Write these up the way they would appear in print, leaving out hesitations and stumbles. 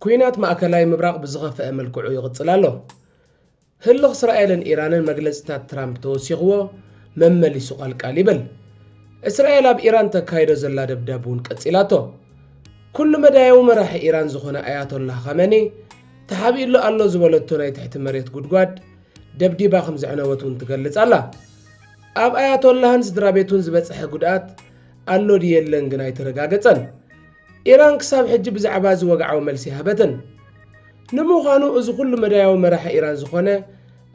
ኩናት ማእከላይ ምብራቅ ብዝኸፈአ መልክዑ ይቕጽል ኣሎ ህልኽ እስራኤልን ኢራንን መግለጽታት ትራምፕ ተወሲኽዎ መመሊሱ ቃልቃል ይብል እስራኤል ኣብ ኢራን ተካይዶ ዘላ ደብዳቡን ቀጺላቶ ኩሉ መዳያዊ መራሒ ኢራን ዝኾነ አያቶላህ ኻሜኒ ተሓቢሉ ኣሎ ዝበለቶ ናይ ትሕቲ መሬት ጉድጓድ ደብዲባ ከም ዘዕነወቱን ትገልጽ ኣላ ኣብ አያቶላህን ስድራቤቱን ዝበጽሐ ጉድኣት ኣሎ ድየለን ግን ኣይተረጋገጸን ኢራን ክሳብ ሕጂ ብዛዕባ ዝወግዓዊ መልሲ ሃበትን ንምዃኑ እዚ ኩሉ መዳያዊ መራሒ ኢራን ዝኾነ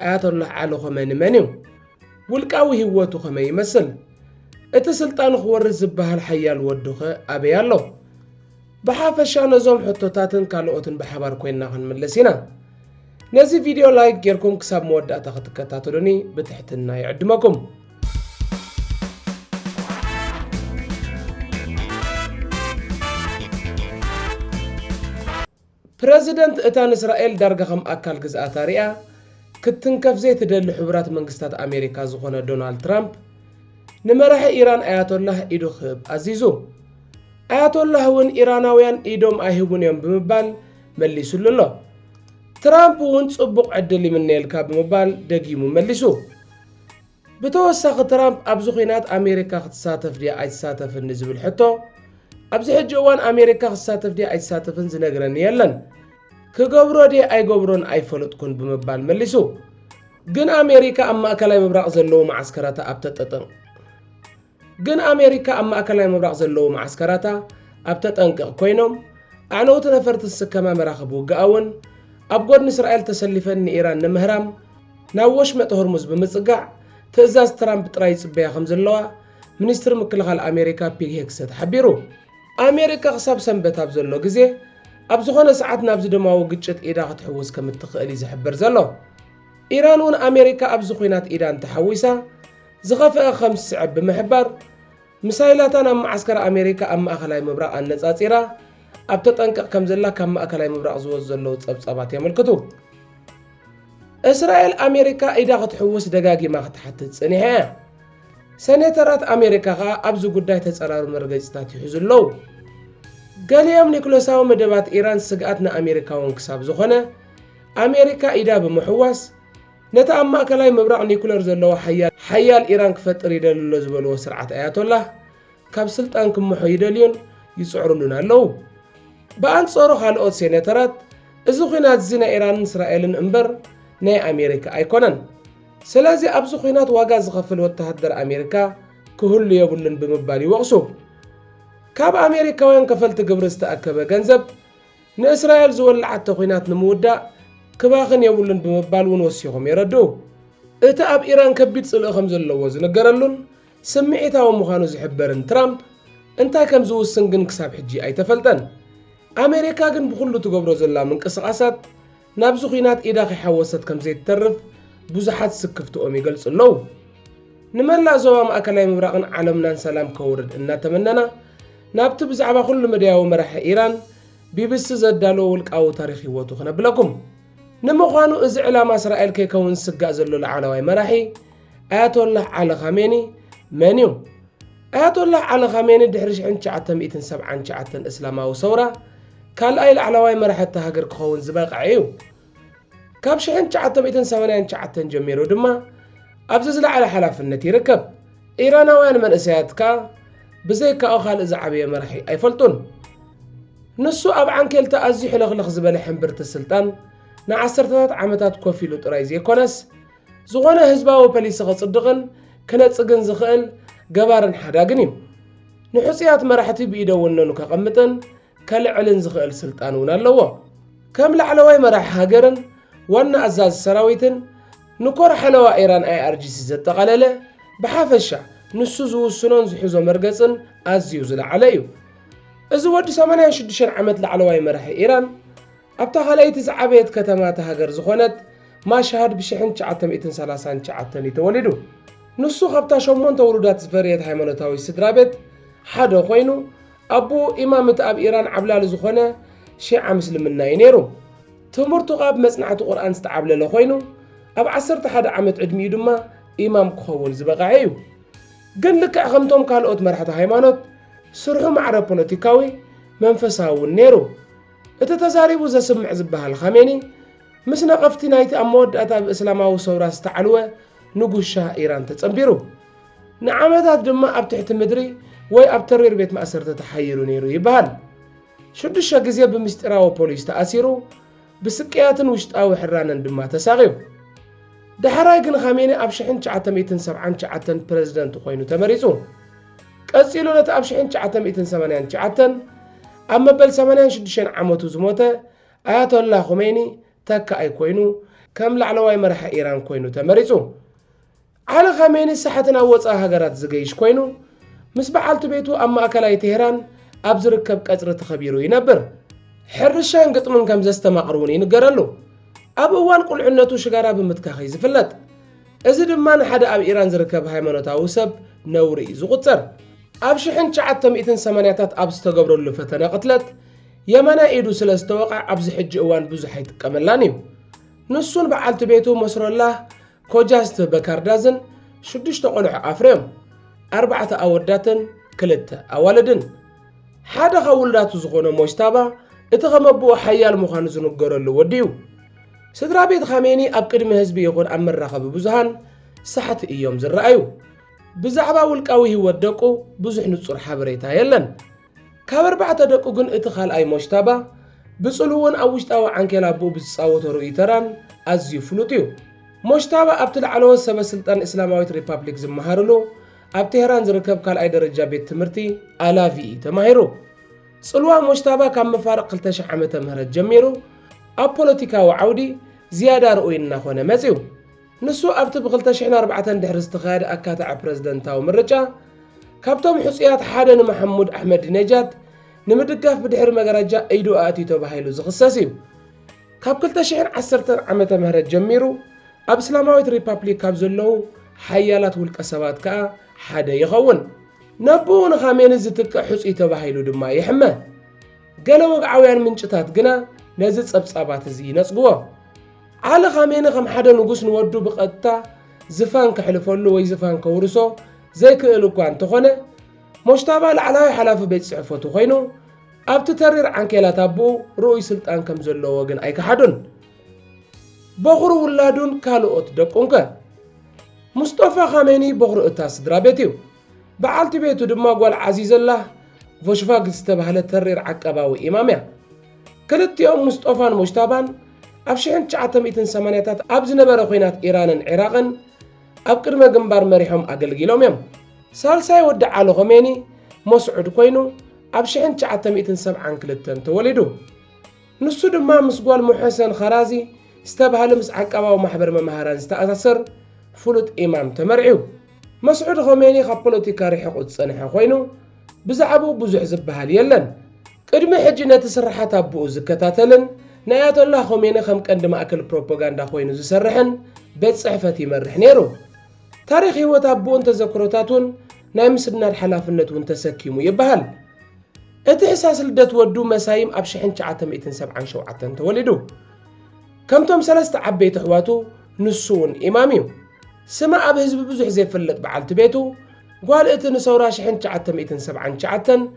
አያቶላህ ዓሊ ኻሜኒ መን እዩ ውልቃዊ ህይወቱ ኸመይ ይመስል እቲ ስልጣኑ ክወርስ ዝበሃል ሓያል ወዱኸ ኣበይ ኣሎ ብሓፈሻ ነዞም ሕቶታትን ካልኦትን ብሓባር ኮይንና ክንምለስ ኢና ነዚ ቪድዮ ላይክ ጌርኩም ክሳብ መወዳእታ ክትከታተሉኒ ብትሕትና ይዕድመኩም ፕሬዚደንት እታን እስራኤል ዳርጋ ከም ኣካል ግዝኣታ ሪኣ ክትንከፍ ዘይትደሊ ሕቡራት መንግስታት ኣሜሪካ ዝኾነ ዶናልድ ትራምፕ ንመራሒ ኢራን አያቶላህ ኢዱ ክህብ ኣዚዙ አያቶላህ እውን ኢራናውያን ኢዶም ኣይህቡን እዮም ብምባል መሊሱሉ ኣሎ ትራምፕ እውን ጽቡቕ ዕድል ይምነየልካ ብምባል ደጊሙ መሊሱ ብተወሳኺ ትራምፕ ኣብዚ ኩናት ኣሜሪካ ክትሳተፍ ድያ ኣይትሳተፍን ዝብል ሕቶ ኣብዚ ሕጂ እዋን ኣሜሪካ ክትሳተፍ ድያ ኣይትሳተፍን ዝነግረኒ የለን ክገብሮ ድያ ኣይገብሮን ኣይፈልጥኩን ብምባል መሊሱ ግን ኣሜሪካ ኣብ ማእከላይ ምብራቕ ዘለዉ ማዓስከራታ ኣብ ተጠንቅቕ ኮይኖም ኣዕነውቲ ነፈርቲ ዝስከማ መራኸቢ ውግኣውን ኣብ ጎድኒ እስራኤል ተሰሊፈን ንኢራን ንምህራም ናብ ወሽመጥ ሆርሙዝ ብምጽጋዕ ትእዛዝ ትራምፕ ጥራይ ጽበያ ከም ዘለዋ ሚኒስትር ምክልኻል ኣሜሪካ ፒት ሄግሴት ሓቢሩ ኣሜሪካ ክሳብ ሰንበት ኣብ ዘሎ ግዜ ኣብ ዝኾነ ሰዓት ናብ ዝደማዊ ግጭት ኢዳ ክትሕውስ ከም እትኽእል ዝሕብር ዘሎ ኢራን እውን ኣሜሪካ ኣብዚ ኩናት ኢዳ እንተሓዊሳ ዝኸፍአ ከም ዝስዕብ ብምሕባር ሚሳይላታን ኣብ ማዓስከር ኣሜሪካ ኣብ ማእከላይ ምብራቕ ኣነጻጺራ ኣብ ተጠንቅቕ ከም ዘላ ካብ ማእከላይ ምብራቕ ዝወፁ ዘለዉ ጸብጻባት የመልክቱ እስራኤል ኣሜሪካ ኢዳ ክትሕውስ ደጋጊማ ክትሓትት ጽኒሓ እያ ሰኔተራት ኣሜሪካ ኸኣ ኣብዚ ጉዳይ ተጸራሩ መርገጽታት ይሕዙ ኣለዉ ገሊኦም ኒኩለሳዊ መደባት ኢራን ስግኣት ንኣሜሪካውን ክሳብ ዝኾነ ኣሜሪካ ኢዳ ብምሕዋስ ነታ ኣብ ማእከላይ ምብራቕ ኒኩለር ዘለዎ ሓያል ኢራን ክፈጥር ይደልሎ ዝበልዎ ስርዓት አያቶላህ ካብ ስልጣን ክምሖ ይደልዩን ይጽዕሩሉን ኣለዉ ብኣንጻሩ ካልኦት ሴኔተራት እዚ ኩናት እዚ ናይ ኢራንን እስራኤልን እምበር ናይ ኣሜሪካ ኣይኮነን ስለዚ ኣብዚ ኩናት ዋጋ ዝኸፍል ወተሃደር ኣሜሪካ ክህሉ የብሉን ብምባል ይወቕሱ ካብ ኣሜሪካውያን ከፈልቲ ግብሪ ዝተኣከበ ገንዘብ ንእስራኤል ዝወልዓቶ ኩናት ንምውዳእ ክባኽን የብሉን ብምባል እውን ወሲኾም የረድኡ እቲ ኣብ ኢራን ከቢድ ጽልኢ ከም ዘለዎ ዝነገረሉን ስምዒታዊ ምዃኑ ዝሕበርን ትራምፕ እንታይ ከም ዝውስን ግን ክሳብ ሕጂ ኣይተፈልጠን ኣሜሪካ ግን ብኩሉ ትገብሮ ዘላ ምንቅስቓሳት ናብዚ ኩናት ኢዳ ከይሓወሰት ከም ዘይትተርፍ ብዙሓት ስክፍትኦም ይገልጹ ኣለዉ ንመላእ ዞባ ማእከላይ ምብራቕን ዓለምናን ሰላም ከውርድ እናተመነና ናብቲ ብዛዕባ ኩሉ መድያዊ መራሒ ኢራን ቢቢሲ ዘዳለዎ ውልቃዊ ታሪክ ህይወቱ ክነብለኩም ንምዃኑ እዚ ዕላማ እስራኤል ከይከውን ዝስጋእ ዘሎ ላዕለዋይ መራሒ አያቶላህ ዓሊ ኻሜኒ መን እዩ አያቶላህ ዓሊ ኻሜኒ ድሕሪ 1979 እስላማዊ ሰውራ ካልኣይ ላዕለዋይ መራሒ ሃገር ክኸውን ዝበቕዐ እዩ ካብ 1989 ጀሚሩ ድማ ኣብዚ ዝለዓለ ሓላፍነት ይርከብ ኢራናውያን መንእሰያትካ ብዘይካኡ ካልእ ዝዓበየ መራሒ ኣይፈልጡን ንሱ ኣብ ዓንኬልታ ኣዝዩ ሕልኽልኽ ዝበለ ሕምብርቲ ስልጣን ንዓሰርተታት ዓመታት ኮፍ ኢሉ ጥራይ ዘይኮነስ ዝኾነ ህዝባዊ ፖሊሲ ክጽድቕን ክነጽግን ዝኽእል ገባርን ሓዳግን እዩ ንሕፅያት መራሕቲ ብኢደውነኑ ከቐምጥን ከልዕልን ዝኽእል ስልጣን እውን ኣለዎ ከም ላዕለዋይ መራሒ ሃገርን ዋና ኣዛዚ ሰራዊትን ንኮር ሓለዋ ኢራን IRGC ዘጠቓለለ ብሓፈሻ ንሱ ዝውስኖን ዝሕዞ መርገጽን ኣዝዩ ዝለዓለ እዩ እዚ ወዲ 86 ዓመት ላዕለዋይ መራሒ ኢራን ኣብታ ካልኣይቲ ዝዓበየት ከተማ ሃገር ዝኾነት ማሻሃድ ብ1939 ተወሊዱ ንሱ ካብታ 8 ውሉዳት ዝፈርየት ሃይማኖታዊ ስድራቤት ሓደ ኮይኑ ኣቦ ኢማምት ኣብ ኢራን ዓብላሊ ዝኾነ ሺዓ ምስልምና እዩ ነይሩ ትምህርቱ ቃብ መጽናዕቲ ቁርኣን ዝተዓብለለ ኮይኑ ኣብ 11 ዓመት ዕድሚኡ ድማ ኢማም ክኸውን ዝበቕዐ እዩ ግን ልክዕ ከምቶም ካልኦት መራሕቲ ሃይማኖት ስርሑ ማዕረ ፖለቲካዊ መንፈሳዊ ነይሩ እተተዛሪቡ ዘስምዕ ዝበሃል ኻሜኒ ምስ ነቐፍቲ ናይቲ ኣብ መወዳእታ ብእስላማዊ ሰውራ ዝተዓልወ ንጉስ ሻህ ኢራን ተጸንቢሩ ንዓመታት ድማ ኣብ ትሕቲ ምድሪ ወይ ኣብ ተሪር ቤት ማእሰርቲ ተሓይሩ ነይሩ ይበሃል 6 ግዜ ብምስጢራዊ ፖሊስ ተኣሲሩ ብስቅያትን ውሽጣዊ ሕራንን ድማ ተሳቂዩ ድሕራይ ግን ኻሜኒ ኣብ 1979 ፕሬዝደንት ኮይኑ ተመሪጹ ቀጺሉ ነቲ ኣብ 1989 ኣብ መበል 86 ዓመቱ ዝሞተ ኣያቶላ ኹሜኒ ተካኣይ ኮይኑ ከም ላዕለዋይ መራሒ ኢራን ኮይኑ ተመሪጹ ዓሊ ኻሜኒ ሰሓትን ኣብ ወፃኢ ሃገራት ዝገይሽ ኮይኑ ምስ በዓልቲ ቤቱ ኣብ ማእከላይ ቴህራን ኣብ ዝርከብ ቀጽሪ ተኸቢሩ ይነብር ሕርሻን ግጥምን ከም ዘስተማቕሩን ይንገረሉ ኣብ እዋን ቁልዕነቱ ሽጋራ ብምትካኺ ዝፍለጥ እዚ ድማ ንሓደ ኣብ ኢራን ዝርከብ ሃይማኖታዊ ሰብ ነውሪ ዝቁጸር ኣብ 1980ታት ኣብ ዝተገብረሉ ፈተነ ቅትለት የመና ኢዱ ስለ ዝተወቕዕ ኣብዚ ሕጂ እዋን ብዙሕ ኣይጥቀመላን እዩ ንሱን በዓልቲ ቤቱ መስሮላህ ኮጃስት በካርዳዝን 6 ቆልዑ ኣፍርዮም 4 ኣወዳትን 2 ኣዋልድን ሓደ ኸውልዳቱ ዝኾነ ሞጅታባ እቲ ኸመብኡ ሓያል ምዃኑ ዝንገረሉ ወዲዩ ስድራ ቤት ኻሜኒ ኣብ ቅድሚ ህዝቢ ይኹን ኣብ መራኸቢ ብዙሃን ሰሓቲ እዮም ዝረኣዩ ብዛዕባ ውልቃዊ ህይወት ደቁ ብዙሕ ንጹር ሓበሬታ የለን ካብ 4 ደቁ ግን እቲ ኻልኣይ ሞጅታባ ብጽልውን ኣብ ውሽጣዊ ዓንኬላ ኣቦኡ ብዝፃወቶ ርእይ ተራን ኣዝዩ ፍሉጥ እዩ ሞጅታባ ኣብቲ ላዕለዎት ሰበስልጣን እስላማዊት ሪፓብሊክ ዝመሃርሉ ኣብ ቴህራን ዝርከብ ካልኣይ ደረጃ ቤት ትምህርቲ ኣላቪኢ ተማሂሩ ጽልዋ ሞጅታባ ካብ መፋርቕ 2000 ዓመተ ምህረት ጀሚሩ ኣብ ፖለቲካዊ ዓውዲ ዝያዳ ርኡይ እናኾነ መጺኡ ንሱ ኣብቲ ብ2004 ድሕሪ ዝተኻየደ ኣካታዕ ፕሬዝደንታዊ ምርጫ ካብቶም ሕፁያት ሓደ ንመሐሙድ ኣሕመድ ነጃድ ንምድጋፍ ብድሕሪ መጋረጃ ኢዱ ኣእትዩ ተባሂሉ ዝኽሰስ እዩ ካብ 2010 ዓመተ ምህረት ጀሚሩ ኣብ እስላማዊት ሪፓብሊክ ካብ ዘለዉ ሓያላት ውልቀ ሰባት ከዓ ሓደ ይኸውን ነብኡ ንኻሜኒ ዝትክዕ ሕፁይ ተባሂሉ ድማ ይሕመ ገለ ወግዓውያን ምንጭታት ግና ነዚ ጸብጻባት እዚ ይነጽግዎ ዓሊ ኻሜኒ ከም ሓደ ንጉስ ንወዱ ብቐጥታ ዝፋን ክሕልፈሉ ወይ ዝፋን ከውርሶ ዘይክእል እኳ እንተኾነ ሞጅታባ ላዕለዋይ ሓላፊ ቤት ጽሕፈቱ ኮይኑ ኣብቲ ተሪር ዓንኬላት ኣቦኡ ርኡይ ስልጣን ከም ዘለዎ ግን ኣይከሓዱን በኹሩ ውላዱን ካልኦት ደቁንከ ሙስጠፋ ኻሜኒ በኹሩ እታ ስድራ ቤት እዩ በዓልቲ ቤቱ ድማ ጓል ዓዚዘላህ ቮሽቫግ ዝተባህለ ተሪር ዓቀባዊ ኢማም እያ ክልቲኦም ሙስጠፋን ሞጅታባን ኣብ 1980ታት ኣብ ዝነበረ ኹናት ኢራንን ዒራቅን ኣብ ቅድመ ግንባር መሪሖም ኣገልጊሎም እዮም ሳልሳይ ወዲ ዓሊ ኹሜኒ መስዑድ ኮይኑ ኣብ 1972 ተወሊዱ ንሱ ድማ ምስ ጓል ሙሐሰን ኸራዚ ዝተባህለ ምስ ዓቀባዊ ማሕበር መምሃራን ዝተኣሳሰር ፍሉጥ ኢማም ተመርዒዩ መስዑድ ኹሜኒ ካብ ፖለቲካ ሪሒቑ ዝጸንሐ ኮይኑ ብዛዕባኡ ብዙሕ ዝበሃል የለን ቅድሚ ሕጂ ነቲ ስራሓት ኣቦኡ ዝከታተልን ንኣያቶላህ ኹሜኒ ከም ቀንዲ ማእከል ፕሮፓጋንዳ ኮይኑ ዝሰርሕን ቤት ጽሕፈት ይመርሕ ነይሩ ታሪኽ ህይወት ኣቦኡን ተዘክሮታቱን ናይ ምስናድ ሓላፍነት እውን ተሰኪሙ ይበሃል እቲ ሕሳስ ልደት ወዱ መሳይም ኣብ 1977 ተወሊዱ ከምቶም 3 ዓበይቲ ኣሕዋቱ ንሱ እውን ኢማም እዩ ስማ ኣብ ህዝቢ ብዙሕ ዘይፍለጥ በዓልቲ ቤቱ ጓል እቲ ንሰውራ 1979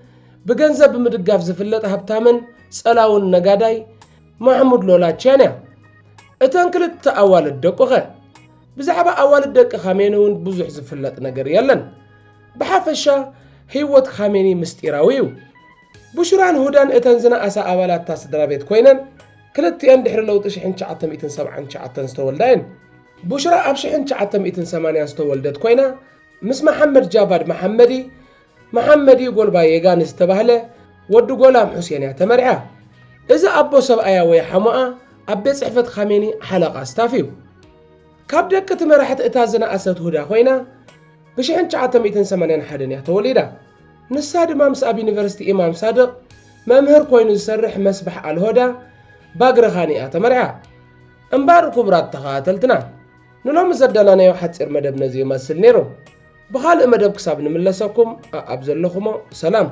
ብገንዘብ ብምድጋፍ ዝፍለጥ ሃብታምን ጸላውን ነጋዳይ ማሕሙድ ሎላችያን እያ እተን ክልተ ኣዋልድ ደቁኸ ብዛዕባ ኣዋልድ ደቂ ኻሜኒ እውን ብዙሕ ዝፍለጥ ነገር የለን ብሓፈሻ ህይወት ኻሜኒ ምስጢራዊ እዩ ቡሽራን ሁዳን እተን ዝነኣሳ ኣባላት ስድራ ቤት ኮይነን ክልቲአን ድሕሪ ለውጢ 1979 ዝተወልዳየን ቡሽራ ኣብ 1980 ዝተወልደት ኮይና ምስ መሐመድ ጃቫድ መሐመዲ ጎልባየጋን ዝተባህለ ወዲ ጎላም ሑሴን እያ ተመርዓ እዚ ኣቦ ሰብኣያ ወይ ሓሙኣ ኣብ ቤት ጽሕፈት ኻሜኒ ሓለቓ ስታፍ እዩ ካብ ደቂ ትመራሕቲ እታ ዝነኣሰት ሁዳ ኮይና ብ1981 እያ ተወሊዳ ንሳ ድማ ምስ ኣብ ዩኒቨርሲቲ ኢማም ሳድቕ መምህር ኮይኑ ዝሰርሕ መስባሕ ኣልሆዳ ባግረኻኒ እያ ተመርዓ እምበር ክቡራት ተኸታተልትና ንሎም ዘዳለናዮ ሓፂር መደብ ነዚ ይመስል ነይሩ ብኻልእ መደብ ክሳብ ንምለሰኩም ኣብ ዘለኹሞ ሰላም